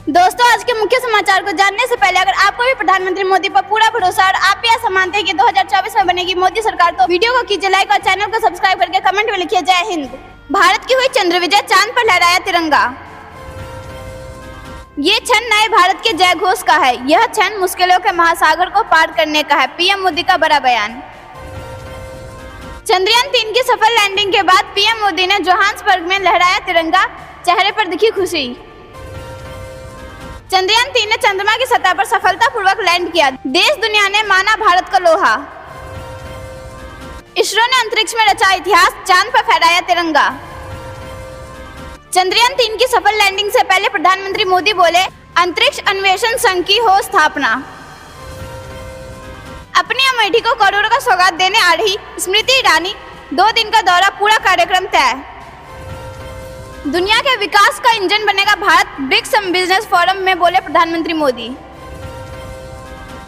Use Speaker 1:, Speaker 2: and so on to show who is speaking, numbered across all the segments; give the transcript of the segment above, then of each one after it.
Speaker 1: दोस्तों, आज के मुख्य समाचार को जानने से पहले अगर आपको भी प्रधानमंत्री मोदी पर पूरा भरोसा और आप भी ऐसा मानते हैं कि 2024 में बनेगी मोदी सरकार, तो वीडियो को कीजिए लाइक और चैनल को सब्सक्राइब करके कमेंट में लिखिए जय हिंद। भारत की हुई चंद्र विजय, चांद पर लहराया तिरंगा। ये क्षण नए भारत के जय घोष का है। यह क्षण मुश्किलों के महासागर को पार करने का है। पीएम मोदी का बड़ा बयान। चंद्रयान 3 की सफल लैंडिंग के बाद पीएम मोदी ने जोहान्सबर्ग में लहराया तिरंगा, चेहरे पर दिखी खुशी। चंद्रयान 3 ने चंद्रमा की सतह पर सफलतापूर्वक लैंड किया। देश दुनिया ने माना भारत का लोहा। इसरो ने अंतरिक्ष में रचा इतिहास, चांद पर फहराया तिरंगा। चंद्रयान 3 की सफल लैंडिंग से पहले प्रधानमंत्री मोदी बोले, अंतरिक्ष अन्वेषण संघ की हो स्थापना। अपनी अमेठी को करोड़ों का सौगात देने आ रही स्मृति ईरानी, 2 दिन का दौरा, पूरा कार्यक्रम तय। दुनिया के विकास का इंजन बनेगा भारत, ब्रिक्स बिजनेस फोरम में बोले प्रधानमंत्री मोदी।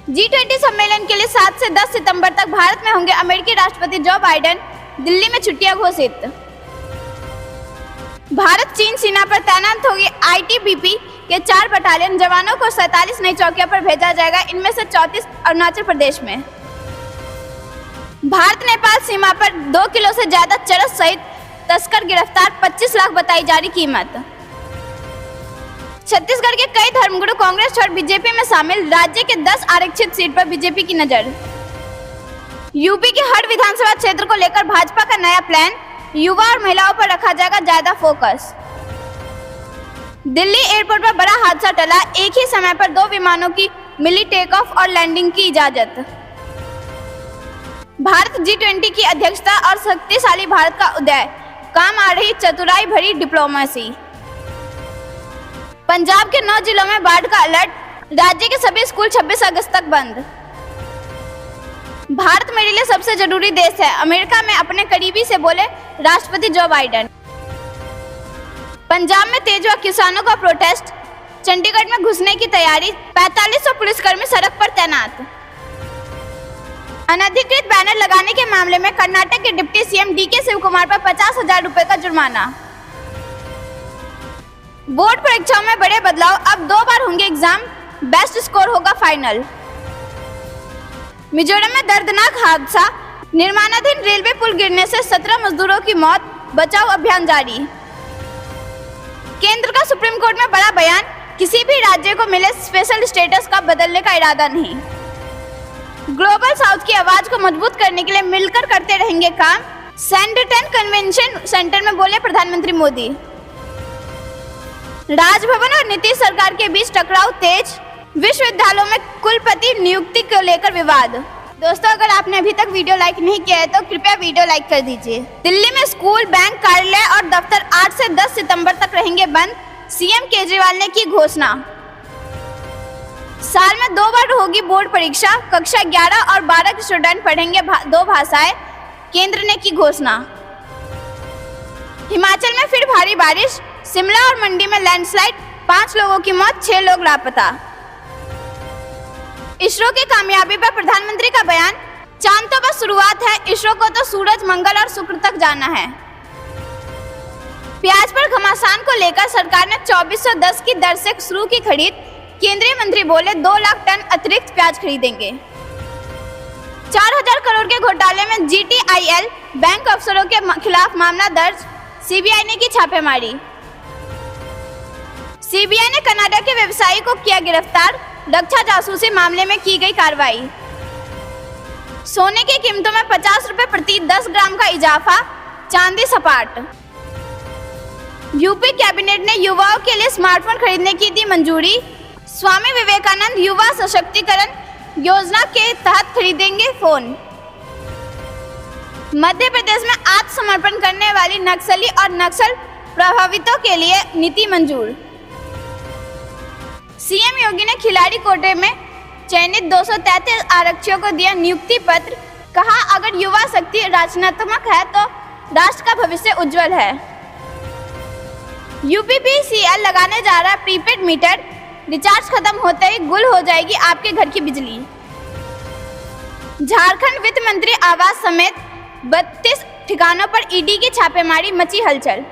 Speaker 1: G20 सम्मेलन के लिए 7 से 10 सितंबर तक भारत में होंगे अमेरिकी राष्ट्रपति जो बाइडेन, दिल्ली में छुट्टियां घोषित। भारत चीन सीमा पर तैनात होगी ITBP के 4 बटालियन, जवानों को 47 नई चौकियों पर भेजा जाएगा, इनमें से 34 अरुणाचल प्रदेश में। भारत नेपाल सीमा पर 2 किलो से ज्यादा चरस सहित तस्कर गिरफ्तार, 25 लाख बताई जारी कीमत। छत्तीसगढ़ के कई धर्मगुरु कांग्रेस छोड़ बीजेपी में शामिल, राज्य के 10 आरक्षित सीट पर बीजेपी की नजर। यूपी के हर विधानसभा क्षेत्र को लेकर भाजपा का नया प्लान, युवा और महिलाओं पर रखा जाएगा ज्यादा फोकस। दिल्ली एयरपोर्ट पर बड़ा हादसा टला, एक ही समय पर 2 विमानों की मिली टेक ऑफ और लैंडिंग की इजाजत। भारत G20 की अध्यक्षता और शक्तिशाली भारत का उदय, काम आ रही चतुराई भरी डिप्लोमेसी। पंजाब के 9 जिलों में बाढ़ का अलर्ट, राज्य के सभी स्कूल 26 अगस्त तक बंद। भारत मेरे लिए सबसे जरूरी देश है, अमेरिका में अपने करीबी से बोले राष्ट्रपति जो बाइडेन। पंजाब में तेज हुआ किसानों का प्रोटेस्ट, चंडीगढ़ में घुसने की तैयारी, 4500 पुलिसकर्मी सड़क पर तैनात। अनधिकृत बैनर लगाने के मामले में कर्नाटक के डिप्टी सीएम DK शिवकुमार पर 50,000 रुपए का जुर्माना। बोर्ड परीक्षाओं में बड़े बदलाव, अब 2 बार होंगे एग्जाम, बेस्ट स्कोर होगा फाइनल। मिजोरम में दर्दनाक हादसा, निर्माणाधीन रेलवे पुल गिरने से 17 मजदूरों की मौत, बचाव अभियान जारी। केंद्र का सुप्रीम कोर्ट में बड़ा बयान, किसी भी राज्य को मिले स्पेशल स्टेटस का बदलने का इरादा नहीं। ग्लोबल साउथ की आवाज को मजबूत करने के लिए मिलकर करते रहेंगे काम, सैंडटन कन्वेंशन सेंटर में बोले प्रधानमंत्री मोदी। राजभवन और नीतीश सरकार के बीच टकराव तेज, विश्वविद्यालयों में कुलपति नियुक्ति को लेकर विवाद। दोस्तों, अगर आपने अभी तक वीडियो लाइक नहीं किया है तो कृपया वीडियो लाइक कर दीजिए। दिल्ली में स्कूल, बैंक, कार्यालय और दफ्तर 8 से 10 सितंबर तक रहेंगे बंद, सीएम केजरीवाल ने की घोषणा। साल में 2 बार होगी बोर्ड परीक्षा, कक्षा 11 और 12 के स्टूडेंट पढ़ेंगे 2 भाषाएं, केंद्र ने की घोषणा। हिमाचल में फिर भारी बारिश, शिमला और मंडी में लैंडस्लाइड, 5 लोगों की मौत, 6 लोग लापता। इसरो की कामयाबी पर प्रधानमंत्री का बयान, चांद तो बस शुरुआत है, इसरो को तो सूरज, मंगल और शुक्र तक जाना है। प्याज पर घमासान को लेकर सरकार ने 2410 की दर से शुरू की खरीद, केंद्रीय मंत्री बोले 2 लाख टन अतिरिक्त प्याज खरीदेंगे। 4000 करोड़ के घोटाले में GTIL बैंक अफसरों के खिलाफ मामला दर्ज, CBI ने की छापेमारी। CBI ने कनाडा के व्यवसायी को किया गिरफ्तार, रक्षा जासूसी मामले में की गई कार्रवाई। सोने की कीमतों में 50 रुपए प्रति 10 ग्राम का इजाफा, चांदी सपाट। यूपी कैबिनेट ने युवाओं के लिए स्मार्टफोन खरीदने की दी मंजूरी, स्वामी विवेकानंद युवा सशक्तिकरण योजना के तहत खरीदेंगे फोन। मध्य प्रदेश में आत्मसमर्पण करने वाली नक्सली और नक्सल प्रभावितों के लिए नीति मंजूर। सीएम योगी ने खिलाड़ी कोटे में चयनित 233 आरक्षियों को दिया नियुक्ति पत्र, कहा अगर युवा शक्ति रचनात्मक है तो राष्ट्र का भविष्य उज्जवल है। UPPCL लगाने जा रहा प्रीपेड मीटर, रिचार्ज खत्म होते ही गुल हो जाएगी आपके घर की बिजली। झारखंड वित्त मंत्री आवास समेत 32 ठिकानों पर ईडी की छापेमारी, मची हलचल।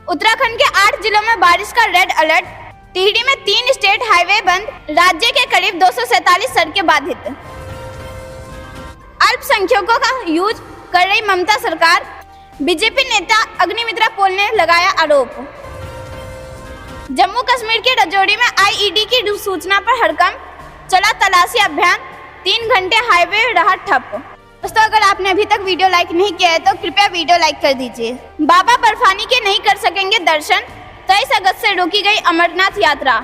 Speaker 1: उत्तराखंड के 8 जिलों में बारिश का रेड अलर्ट। टिहरी में 3 स्टेट हाईवे बंद। राज्य के करीब 247 सड़कें बाधित। अल्पसंख्यकों का यूज कर रही ममता सरकार। बीजेपी नेता अग्निमित्रा पोल ने लगाया आरोप। जम्मू कश्मीर के राजौरी में आईईडी की सूचना पर हड़कंप। चला तलाशी अभियान। 3 घंटे हाईवे रहा ठप। दोस्तों, अगर आपने अभी तक वीडियो लाइक नहीं किया है तो कृपया वीडियो लाइक कर दीजिए। बाबा बर्फानी के नहीं कर सकेंगे दर्शन। 23 अगस्त से रोकी गई अमरनाथ यात्रा।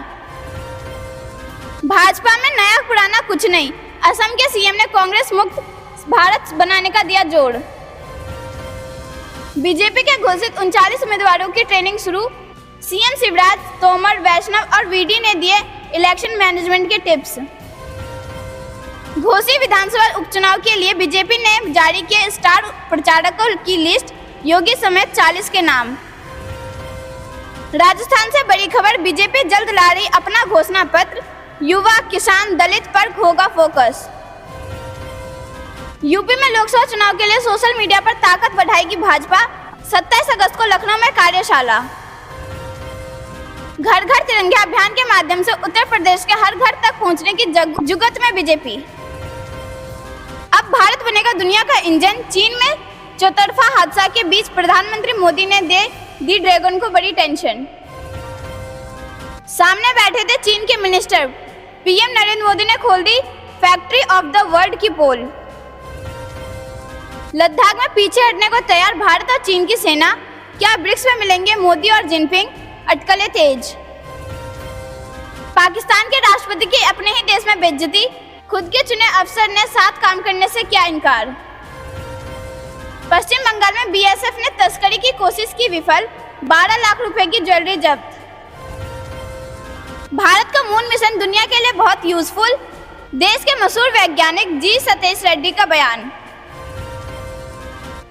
Speaker 1: भाजपा में नया पुराना कुछ नहीं। असम के सीएम ने कांग्रेस मुक्त भारत बनाने का दिया जोर। बीजेपी के घोषित 39 उम्मीदवारों की ट्रेनिंग शुरू। सीएम शिवराज, तोमर, वैष्णव और वीडी ने दिए इलेक्शन मैनेजमेंट के टिप्स। घोसी विधानसभा उपचुनाव के लिए बीजेपी ने जारी किए स्टार प्रचारकों की लिस्ट। योगी समेत 40 के नाम। राजस्थान से बड़ी खबर। बीजेपी जल्द ला रही अपना घोषणा पत्र। युवा, किसान, दलित पर होगा फोकस। यूपी में लोकसभा चुनाव के लिए सोशल मीडिया पर ताकत बढ़ाएगी भाजपा। 27 अगस्त को लखनऊ में कार्यशाला। घर घर तिरंगा अभियान के माध्यम से उत्तर प्रदेश के हर घर तक पहुंचने की जुगत में बीजेपी। अब भारत बनेगा दुनिया का इंजन। चीन में चौतरफा हादसा के बीच प्रधानमंत्री मोदी ने दी ड्रैगन को बड़ी टेंशन। सामने बैठे थे चीन के मिनिस्टर। पीएम नरेंद्र मोदी ने खोल दी फैक्ट्री ऑफ द वर्ल्ड की पोल। लद्दाख में पीछे हटने को तैयार भारत और चीन की सेना। क्या ब्रिक्स में मिलेंगे मोदी और जिनपिंग? अटकलें तेज। पाकिस्तान के राष्ट्रपति की अपने ही देश में बेइज्जती। खुद के चुने अफसर ने साथ काम करने से किया इनकार। पश्चिम बंगाल में बीएसएफ ने तस्करी की कोशिश की विफल। 12 लाख रुपए की ज्वेलरी जब्त। भारत का मून मिशन दुनिया के लिए बहुत यूजफुल। देश के मशहूर वैज्ञानिक जी सतीश रेड्डी का बयान।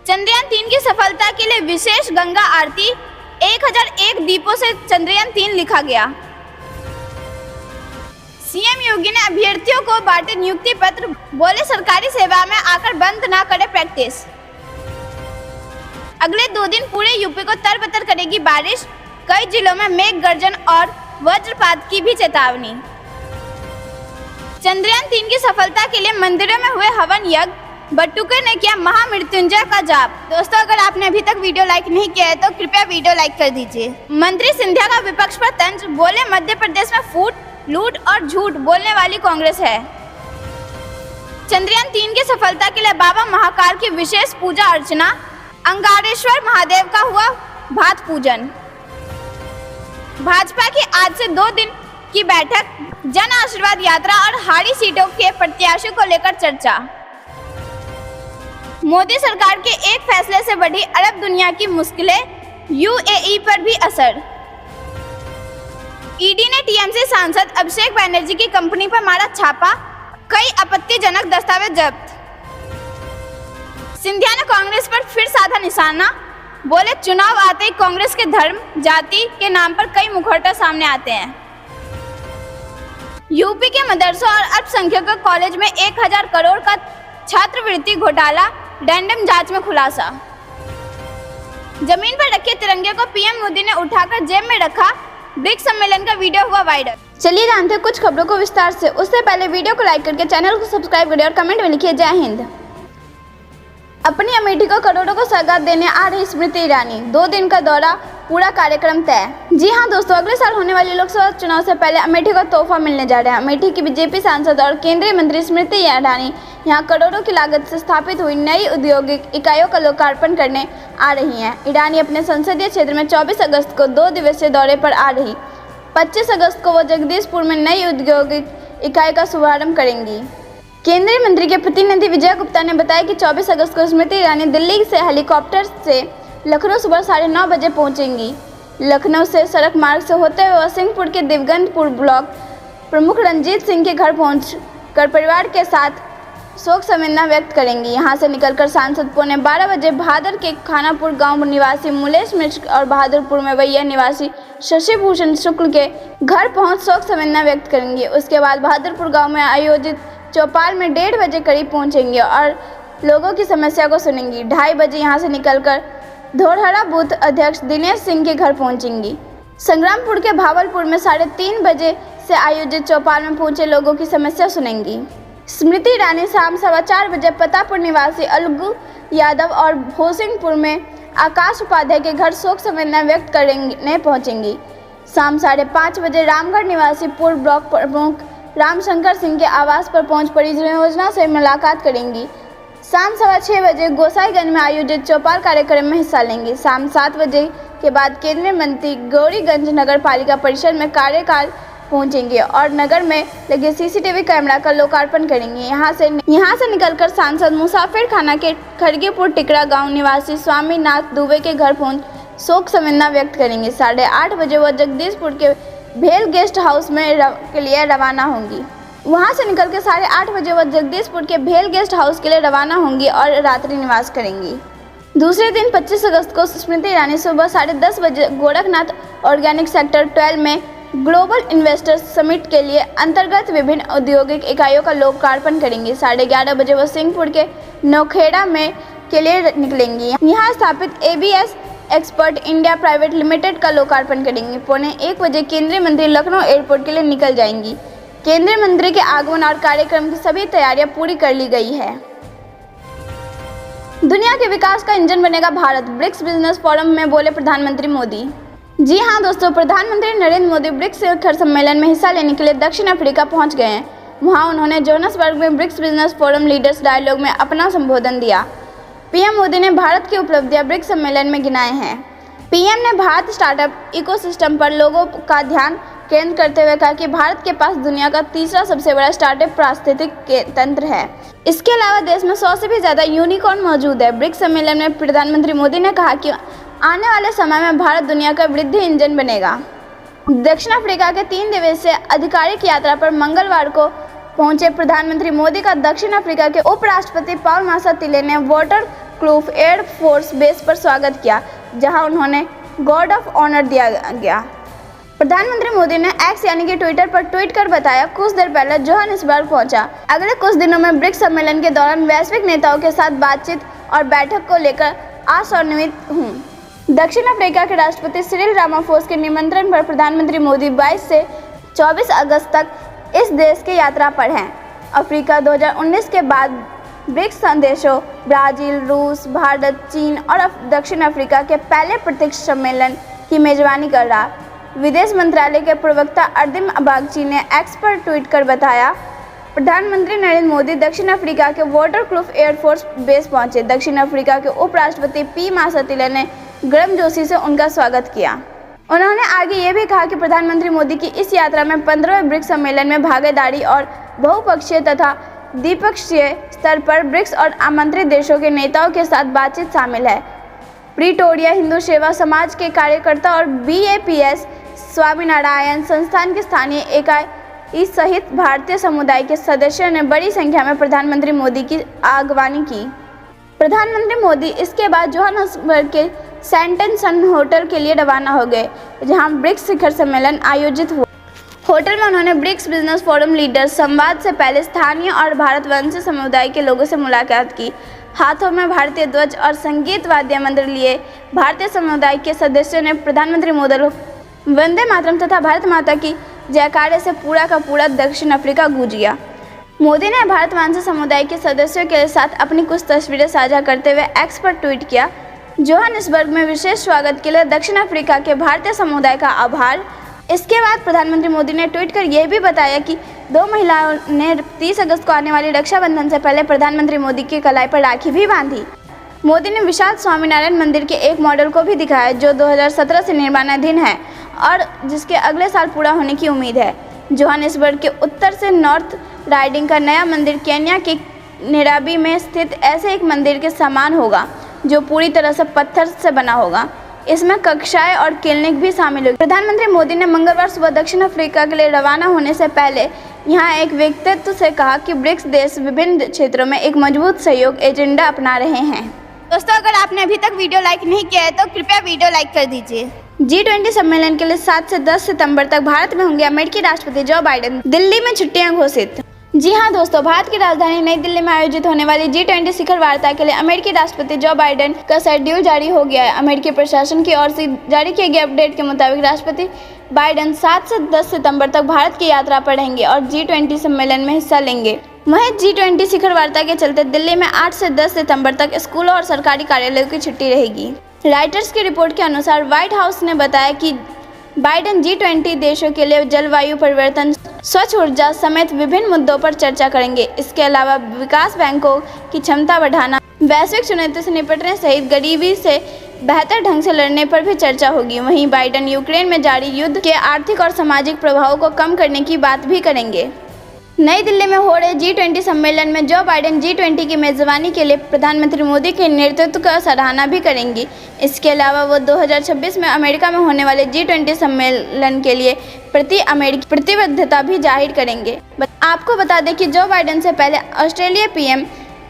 Speaker 1: चंद्रयान 3 की सफलता के लिए विशेष गंगा आरती। 1001 दीपों से चंद्रयान 3 लिखा गया। सीएम योगी ने अभ्यर्थियों को बांटे नियुक्ति पत्र। बोले सरकारी सेवा में आकर बंद ना करे प्रैक्टिस। अगले 2 दिन पूरे यूपी को तरबतर करेगी बारिश। कई जिलों में मेघ गर्जन और वज्रपात की भी चेतावनी। चंद्रयान 3 की सफलता के लिए मंदिरों में हुए हवन यज्ञ। बटुके ने किया महामृत्युंजय का जाप। दोस्तों, अगर आपने अभी तक वीडियो लाइक नहीं किया है तो कृपया वीडियो लाइक कर दीजिए। मंत्री सिंधिया का विपक्ष पर तंज। बोले मध्य प्रदेश में फूट, लूट और झूठ बोलने वाली कांग्रेस है। चंद्रयान 3 की सफलता के लिए बाबा महाकाल की विशेष पूजा अर्चना। अंगारेश्वर महादेव का हुआ भात पूजन। भाजपा की आज से 2 दिन की बैठक। जन आशीर्वाद यात्रा और हारी सीटों के प्रत्याशियों को लेकर चर्चा। मोदी सरकार के एक फैसले से बढ़ी अरब दुनिया की मुश्किलें। यूएई पर भी असर। ईडी ने टीएमसी सांसद अभिषेक बनर्जी की कंपनी पर मारा छापा। कई आपत्तिजनक दस्तावेज जब्त। सिंधिया ने कांग्रेस पर फिर साधा निशाना। बोले चुनाव आते ही कांग्रेस के धर्म, जाति के नाम पर कई मुखौटे सामने आते हैं। यूपी के मदरसों और अल्पसंख्यकों कॉलेज में 1000 करोड़ का छात्रवृत्ति घोटाला। रैंडम जांच में खुलासा। जमीन पर रखे तिरंगे को पीएम मोदी ने उठाकर जेब में रखा। ब्रिक्स सम्मेलन का वीडियो हुआ वायरल। चलिए जानते हैं कुछ खबरों को विस्तार से। उससे पहले वीडियो को लाइक करके चैनल को सब्सक्राइब करिए और कमेंट में लिखिए जय हिंद। अपनी अमेठी को करोड़ों को सौगात देने आ रही स्मृति ईरानी। 2 दिन का दौरा, पूरा कार्यक्रम तय। जी हां दोस्तों, अगले साल होने वाले लोकसभा चुनाव से पहले अमेठी को तोहफा मिलने जा रहा है। अमेठी की बीजेपी सांसद और केंद्रीय मंत्री स्मृति ईरानी यहां करोड़ों की लागत से स्थापित हुई नई औद्योगिक इकाइयों का लोकार्पण करने आ रही हैं। ईरानी अपने संसदीय क्षेत्र में 24 अगस्त को 2 दिवसीय दौरे पर आ रही। 25 अगस्त को वो जगदीशपुर में नई औद्योगिक इकाई का शुभारंभ करेंगी। केंद्रीय मंत्री के प्रतिनिधि विजय गुप्ता ने बताया कि 24 अगस्त को स्मृति ईरानी दिल्ली से हेलीकॉप्टर से लखनऊ सुबह 9:30 बजे पहुंचेंगी। लखनऊ से सड़क मार्ग से होते हुए वसिंहपुर के दिवगंतपुर ब्लॉक प्रमुख रंजीत सिंह के घर पहुंचकर परिवार के साथ शोक संवेदना व्यक्त करेंगी। यहां से निकलकर सांसद 12:15 बजे भादर के खानापुर गांव निवासी मुलेश मिश्र और बहादुरपुर में वैया निवासी शशि भूषण शुक्ल के घर पहुंच शोक संवेदना व्यक्त करेंगे। उसके बाद बहादुरपुर गांव में आयोजित चौपाल में 1:30 बजे करीब पहुंचेंगे और लोगों की समस्या को सुनेंगी। 2:30 बजे यहां से निकलकर धोरहरा बूथ अध्यक्ष दिनेश सिंह के घर पहुंचेंगी। संग्रामपुर के भावलपुर में 3:30 बजे से आयोजित चौपाल में पहुंचे लोगों की समस्या सुनेंगी। स्मृति ईरानी शाम 4:15 बजे पतापुर निवासी अलगू यादव और भोसिंगपुर में आकाश उपाध्याय के घर शोक संवेदना व्यक्त करने पहुंचेंगी। शाम 5:30 बजे रामगढ़ निवासी पूर्व ब्लॉक प्रमुख रामशंकर सिंह के आवास पर पहुंच परियोजना से मुलाकात करेंगी। शाम 6:15 बजे गोसाईगंज में आयोजित चौपाल कार्यक्रम में हिस्सा लेंगी। शाम 7 बजे के बाद केंद्रीय मंत्री गौरीगंज नगर पालिका परिषद में कार्यकाल पहुंचेंगे और नगर में लगे सीसीटीवी कैमरा का लोकार्पण करेंगे। यहां से निकलकर सांसद मुसाफिर खाना के खड़गेपुर टिकरा गांव निवासी स्वामीनाथ दुबे के घर पहुंच शोक संवेदना व्यक्त करेंगे। 8:30 बजे वह जगदीशपुर के भेल गेस्ट हाउस में के लिए रवाना होंगी। वहां से निकलकर 8:30 बजे वह जगदीशपुर के भेल गेस्ट हाउस के लिए रवाना होंगी और रात्रि निवास करेंगी। दूसरे दिन 25 अगस्त को स्मृति ईरानी सुबह 10:30 बजे गोरखनाथ ऑर्गेनिक सेक्टर 12 में ग्लोबल इन्वेस्टर्स समिट के लिए अंतर्गत विभिन्न औद्योगिक इकाइयों का लोकार्पण करेंगी। 11:30 बजे वह सिंहपुर के नौखेड़ा में के लिए निकलेंगी। यहाँ स्थापित ABS expert India private limited का लोकार्पण करेंगी। 1:15 बजे केंद्रीय मंत्री लखनऊ एयरपोर्ट के लिए निकल जाएंगी। केंद्रीय मंत्री के आगमन और कार्यक्रम की सभी तैयारियां पूरी कर ली गई है। दुनिया के विकास का इंजन बनेगा भारत, ब्रिक्स बिजनेस फोरम में बोले प्रधानमंत्री मोदी। जी हां दोस्तों, प्रधानमंत्री नरेंद्र मोदी ब्रिक्स शिखर सम्मेलन में हिस्सा लेने के लिए दक्षिण अफ्रीका पहुंच गए हैं। वहां उन्होंने जोहान्सबर्ग में BRICS business forum leaders dialogue में अपना संबोधन दिया। पीएम मोदी ने भारत की उपलब्धियां ब्रिक्स सम्मेलन में गिनाए हैं। पीएम ने भारत स्टार्टअप इकोसिस्टम पर लोगों का ध्यान केंद्र करते हुए कहा कि भारत के पास दुनिया का तीसरा सबसे बड़ा स्टार्टअप पारिस्थितिकी तंत्र है। इसके अलावा देश में 100 से भी ज़्यादा यूनिकॉर्न मौजूद है। ब्रिक्स सम्मेलन में प्रधानमंत्री मोदी ने कहा कि आने वाले समय में भारत दुनिया का वृद्धि इंजन बनेगा। दक्षिण अफ्रीका के 3 दिवसीय आधिकारिक यात्रा पर मंगलवार को पहुंचे प्रधानमंत्री मोदी का दक्षिण अफ्रीका के उपराष्ट्रपति पॉल मासातिले ने वाटरक्लूफ एयर फोर्स बेस पर स्वागत किया, जहां उन्होंने गार्ड ऑफ ऑनर दिया गया। प्रधानमंत्री मोदी ने एक्स यानी कि ट्विटर पर ट्वीट कर बताया, कुछ देर पहले जोहान्सबर्ग पहुंचा। अगले कुछ दिनों में ब्रिक्स सम्मेलन के दौरान वैश्विक नेताओं के साथ बातचीत और बैठक को लेकर आशान्वित हूँ। दक्षिण अफ्रीका के राष्ट्रपति सिरिल रामाफोसा के निमंत्रण पर प्रधानमंत्री मोदी 22 से 24 अगस्त तक इस देश की यात्रा पर हैं। अफ्रीका 2019 के बाद ब्रिक्स देशों ब्राजील, रूस, भारत, चीन और दक्षिण अफ्रीका के पहले प्रत्यक्ष सम्मेलन की मेजबानी कर रहा। विदेश मंत्रालय के प्रवक्ता अर्दिम बागची ने एक्स पर ट्वीट कर बताया, प्रधानमंत्री नरेंद्र मोदी दक्षिण अफ्रीका के वाटरक्लूफ एयरफोर्स बेस पहुंचे। दक्षिण अफ्रीका के उपराष्ट्रपति पी मासातिले ने गर्मजोशी से उनका स्वागत किया। उन्होंने आगे ये भी कहा कि प्रधानमंत्री मोदी की इस यात्रा में 15वें ब्रिक्स सम्मेलन में भागीदारी और बहुपक्षीय तथा द्विपक्षीय स्तर पर ब्रिक्स और आमंत्रित देशों के नेताओं के साथ बातचीत शामिल है। प्रिटोरिया हिंदू सेवा समाज के कार्यकर्ता और BAPS स्वामीनारायण संस्थान के स्थानीय इकाई सहित भारतीय समुदाय के सदस्यों ने बड़ी संख्या में प्रधानमंत्री मोदी की अगवानी की। प्रधानमंत्री मोदी इसके बाद जोहान्सबर्ग के सेंटन सन होटल के लिए रवाना हो गए, जहां ब्रिक्स शिखर सम्मेलन आयोजित हुआ। होटल में उन्होंने ब्रिक्स बिजनेस फोरम लीडर्स संवाद से पहले स्थानीय और भारतवंशी समुदाय के लोगों से मुलाकात की। हाथों में भारतीय ध्वज और संगीत वाद्य मंत्र लिए भारतीय समुदाय के सदस्यों ने प्रधानमंत्री मोदी वंदे मातरम तथा भारत माता की जयकारे से पूरा का पूरा दक्षिण अफ्रीका गूंज गया। मोदी ने भारतवंशी समुदाय के सदस्यों के साथ अपनी कुछ तस्वीरें साझा करते हुए एक्स पर ट्वीट किया। जोहान्सबर्ग में विशेष स्वागत के लिए दक्षिण अफ्रीका के भारतीय समुदाय का आभार। इसके बाद प्रधानमंत्री मोदी ने ट्वीट कर यह भी बताया कि 2 महिलाओं ने 30 अगस्त को आने वाली रक्षाबंधन से पहले प्रधानमंत्री मोदी की कलाई पर राखी भी बांधी। मोदी ने विशाल स्वामीनारायण मंदिर के एक मॉडल को भी दिखाया, जो 2017 से निर्माणाधीन है और जिसके अगले साल पूरा होने की उम्मीद है। जोहान्सबर्ग के उत्तर से नॉर्थ राइडिंग का नया मंदिर केन्या के नैरोबी में स्थित ऐसे एक मंदिर के समान होगा, जो पूरी तरह से पत्थर से बना होगा। इसमें कक्षाएं और क्लिनिक भी शामिल होगी। प्रधानमंत्री मोदी ने मंगलवार सुबह दक्षिण अफ्रीका के लिए रवाना होने से पहले यहां एक व्यक्तित्व से कहा कि ब्रिक्स देश विभिन्न क्षेत्रों में एक मजबूत सहयोग एजेंडा अपना रहे हैं। दोस्तों, अगर आपने अभी तक वीडियो लाइक नहीं किया है तो कृपया वीडियो लाइक कर दीजिए। G20 सम्मेलन के लिए 7 से 10 सितंबर तक भारत में होंगे अमेरिकी राष्ट्रपति जो बाइडेन। दिल्ली में छुट्टियां घोषित। जी हाँ दोस्तों, भारत की राजधानी नई दिल्ली में आयोजित होने वाली G20 शिखर वार्ता के लिए अमेरिकी राष्ट्रपति जो बाइडेन का शेड्यूल जारी हो गया है। अमेरिकी प्रशासन की ओर से जारी किए गए अपडेट के मुताबिक राष्ट्रपति बाइडेन 7 से 10 सितंबर तक भारत की यात्रा पर रहेंगे और G20 सम्मेलन में हिस्सा लेंगे। वहीं G20 शिखर वार्ता के चलते दिल्ली में 8 से 10 सितंबर तक स्कूलों और सरकारी कार्यालयों की छुट्टी रहेगी। रॉयटर्स की रिपोर्ट के अनुसार व्हाइट हाउस ने बताया कि बाइडेन G20 देशों के लिए जलवायु परिवर्तन, स्वच्छ ऊर्जा समेत विभिन्न मुद्दों पर चर्चा करेंगे। इसके अलावा विकास बैंकों की क्षमता बढ़ाना, वैश्विक चुनौतियों से निपटने सहित गरीबी से बेहतर ढंग से लड़ने पर भी चर्चा होगी। वहीं बाइडेन यूक्रेन में जारी युद्ध के आर्थिक और सामाजिक प्रभावों को कम करने की बात भी करेंगे। नई दिल्ली में हो रहे G20 सम्मेलन में जो बाइडेन G20 की मेजबानी के लिए प्रधानमंत्री मोदी के नेतृत्व का सराहना भी करेंगी। इसके अलावा वो 2026 में अमेरिका में होने वाले G20 सम्मेलन के लिए अमेरिकी प्रतिबद्धता भी जाहिर करेंगे। आपको बता दें कि जो बाइडेन से पहले Australia PM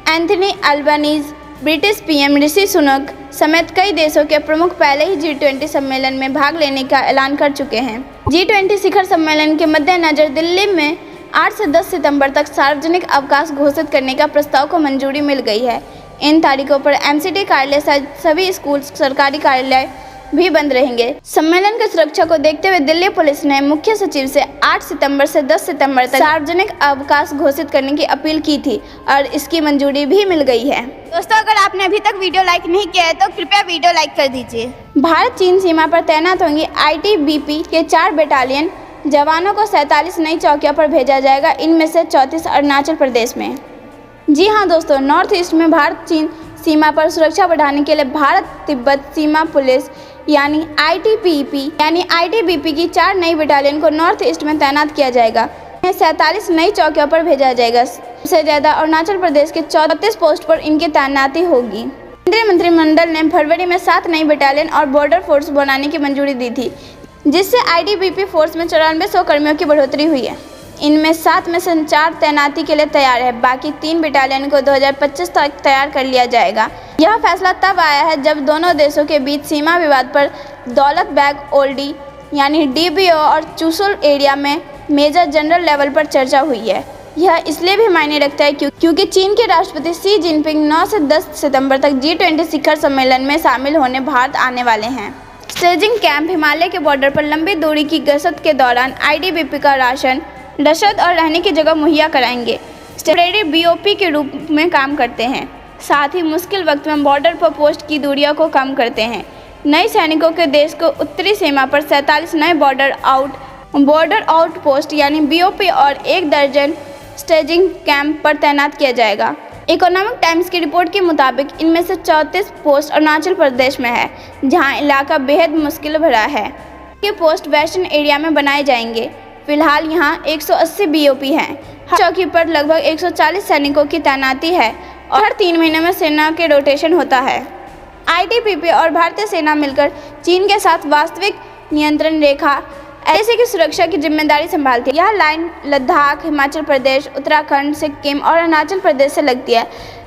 Speaker 1: Anthony Albanese, British PM Rishi Sunak समेत कई देशों के प्रमुख पहले ही G20 सम्मेलन में भाग लेने का ऐलान कर चुके हैं। G20 शिखर सम्मेलन के मद्देनजर दिल्ली में 8 से 10 सितंबर तक सार्वजनिक अवकाश घोषित करने का प्रस्ताव को मंजूरी मिल गई है। इन तारीखों पर MCD कार्यालय सहित सभी स्कूल, सरकारी कार्यालय भी बंद रहेंगे। सम्मेलन की सुरक्षा को देखते हुए दिल्ली पुलिस ने मुख्य सचिव से 8 सितंबर से 10 सितंबर तक सार्वजनिक अवकाश घोषित करने की अपील की थी और इसकी मंजूरी भी मिल गई है। दोस्तों, अगर आपने अभी तक वीडियो लाइक नहीं किया है तो कृपया वीडियो लाइक कर दीजिए। भारत चीन सीमा पर तैनात होंगी ITBP के 4 बटालियन जवानों को 47 नई चौकियों पर भेजा जाएगा। इनमें से 34 अरुणाचल प्रदेश में। जी हाँ दोस्तों, नॉर्थ ईस्ट में भारत चीन सीमा पर सुरक्षा बढ़ाने के लिए भारत तिब्बत सीमा पुलिस यानी ITBP की 4 नई बटालियन को नॉर्थ ईस्ट में तैनात किया जाएगा। 47 नई चौकियों पर भेजा जाएगा। सबसे ज्यादा अरुणाचल प्रदेश के 34 पोस्ट पर इनकी तैनाती होगी। केंद्रीय मंत्रिमंडल ने फरवरी में 7 नई बटालियन और बॉर्डर फोर्स बनाने की मंजूरी दी थी, जिससे ITBP फोर्स में 9400 कर्मियों की बढ़ोतरी हुई है। इनमें 7 में से 4 तैनाती के लिए तैयार है। बाकी 3 बटालियन को 2025 तक तैयार कर लिया जाएगा। यह फैसला तब आया है जब दोनों देशों के बीच सीमा विवाद पर दौलत बैग ओल्डी यानी DBO और चुशुल एरिया में मेजर जनरल लेवल पर चर्चा हुई है। यह इसलिए भी मायने रखता है क्योंकि चीन के राष्ट्रपति शी जिनपिंग 9 से 10 सितंबर तक G20 शिखर सम्मेलन में शामिल होने भारत आने वाले हैं। स्टेजिंग कैंप हिमालय के बॉर्डर पर लंबी दूरी की गश्त के दौरान ITBP का राशन, रसद और रहने की जगह मुहैया कराएंगे। टेम्परेरी BOP के रूप में काम करते हैं, साथ ही मुश्किल वक्त में बॉर्डर पर पोस्ट की दूरियों को कम करते हैं। नए सैनिकों के देश को उत्तरी सीमा पर 47 नए बॉर्डर आउट पोस्ट यानी BOP और 1 दर्जन स्टेजिंग कैंप पर तैनात किया जाएगा। इकोनॉमिक टाइम्स की रिपोर्ट के मुताबिक इनमें से 34 पोस्ट अरुणाचल प्रदेश में है, जहां इलाका बेहद मुश्किल भरा है। ये पोस्ट वेस्टर्न एरिया में बनाए जाएंगे। फिलहाल यहां 180 BOP हैं। हर चौकी पर लगभग 140 सैनिकों की तैनाती है और हर 3 महीने में सेना के रोटेशन होता है। ITBP और भारतीय सेना मिलकर चीन के साथ वास्तविक नियंत्रण रेखा ऐसे की सुरक्षा की जिम्मेदारी संभालती है। यह लाइन लद्दाख, हिमाचल प्रदेश, उत्तराखंड, सिक्किम और अरुणाचल प्रदेश से लगती है।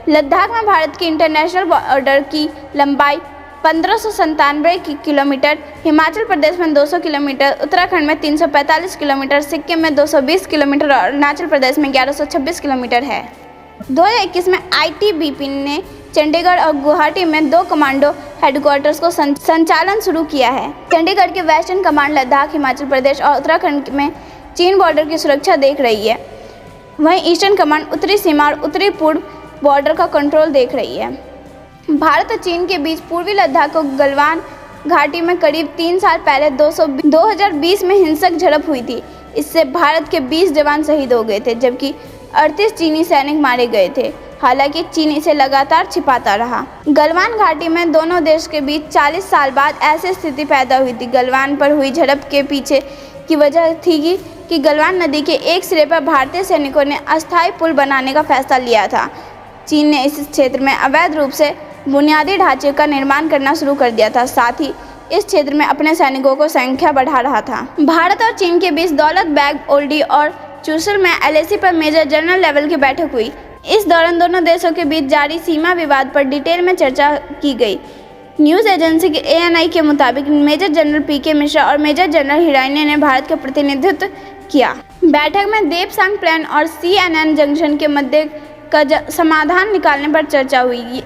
Speaker 1: लद्दाख में भारत की इंटरनेशनल बॉर्डर की लंबाई 1597 किलोमीटर, हिमाचल प्रदेश में 200 किलोमीटर, उत्तराखंड में 345 किलोमीटर, सिक्किम में 220 किलोमीटर और अरुणाचल प्रदेश में 1126 किलोमीटर है। 2021 में ITBP ने चंडीगढ़ और गुवाहाटी में 2 कमांडो हेडक्वार्टर्स को संचालन शुरू किया है। चंडीगढ़ के वेस्टर्न कमांड लद्दाख, हिमाचल प्रदेश और उत्तराखंड में चीन बॉर्डर की सुरक्षा देख रही है। वहीं ईस्टर्न कमांड उत्तरी सीमा और उत्तरी पूर्व बॉर्डर का कंट्रोल देख रही है। भारत और चीन के बीच पूर्वी लद्दाख को गलवान घाटी में करीब 3 साल पहले 2020 में हिंसक झड़प हुई थी। इससे भारत के 20 जवान शहीद हो गए थे, जबकि 38 चीनी सैनिक मारे गए थे। हालांकि चीन इसे लगातार छिपाता रहा। गलवान घाटी में दोनों देश के बीच 40 साल बाद ऐसी स्थिति पैदा हुई थी। गलवान पर हुई झड़प के पीछे की वजह थी कि गलवान नदी के एक सिरे पर भारतीय सैनिकों ने अस्थायी पुल बनाने का फैसला लिया था। चीन ने इस क्षेत्र में अवैध रूप से बुनियादी ढांचे का निर्माण करना शुरू कर दिया था, साथ ही इस क्षेत्र में अपने सैनिकों को संख्या बढ़ा रहा था। भारत और चीन के बीच दौलत बैग ओल्डी और चुशुल में LAC पर मेजर जनरल लेवल की बैठक हुई। इस दौरान दोनों देशों के बीच जारी सीमा विवाद पर डिटेल में चर्चा की गई। न्यूज़ एजेंसी के ANI के मुताबिक मेजर जनरल PK मिश्रा और मेजर जनरल हिरानी ने भारत का प्रतिनिधित्व किया। बैठक में देपसांग प्लान और CNN जंक्शन के मध्य का समाधान निकालने पर चर्चा हुई।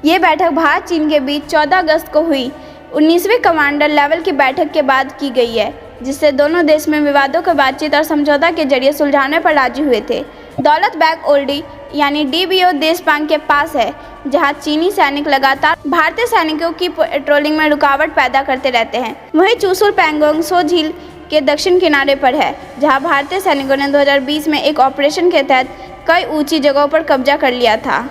Speaker 1: ये बैठक भारत चीन के बीच 14 अगस्त को हुई 19वीं कमांडर लेवल की बैठक के बाद की गई है, जिससे दोनों देश में विवादों को बातचीत और समझौता के जरिए सुलझाने पर राजी हुए थे। दौलत बेग ओल्डी यानी DBO देशपांग के पास है, जहां चीनी सैनिक लगातार भारतीय सैनिकों की पेट्रोलिंग में रुकावट पैदा करते रहते हैं। वहीं चुशुल पैंगोंग सो झील के दक्षिण किनारे पर है, जहां भारतीय सैनिकों ने 2020 में एक ऑपरेशन के तहत कई ऊंची जगहों पर कब्जा कर लिया था।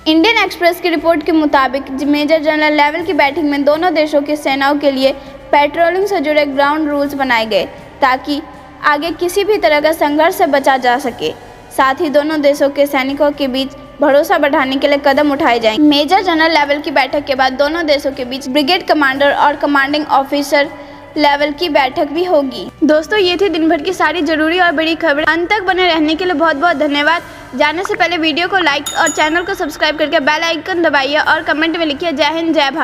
Speaker 1: इंडियन एक्सप्रेस की रिपोर्ट के मुताबिक मेजर जनरल लेवल की बैठक में दोनों देशों की सेनाओं के लिए पेट्रोलिंग से जुड़े ग्राउंड रूल्स बनाए गए, ताकि आगे किसी भी तरह का संघर्ष से बचा जा सके। साथ ही दोनों देशों के सैनिकों के बीच भरोसा बढ़ाने के लिए कदम उठाए जाएंगे। मेजर जनरल लेवल की बैठक के बाद दोनों देशों के बीच ब्रिगेड कमांडर और कमांडिंग ऑफिसर लेवल की बैठक भी होगी। दोस्तों, ये थी दिन भर की सारी जरूरी और बड़ी खबर। अंत तक बने रहने के लिए बहुत बहुत धन्यवाद। जाने से पहले वीडियो को लाइक और चैनल को सब्सक्राइब करके बेल आइकन दबाइए और कमेंट में लिखिए जय हिंद जय भारत।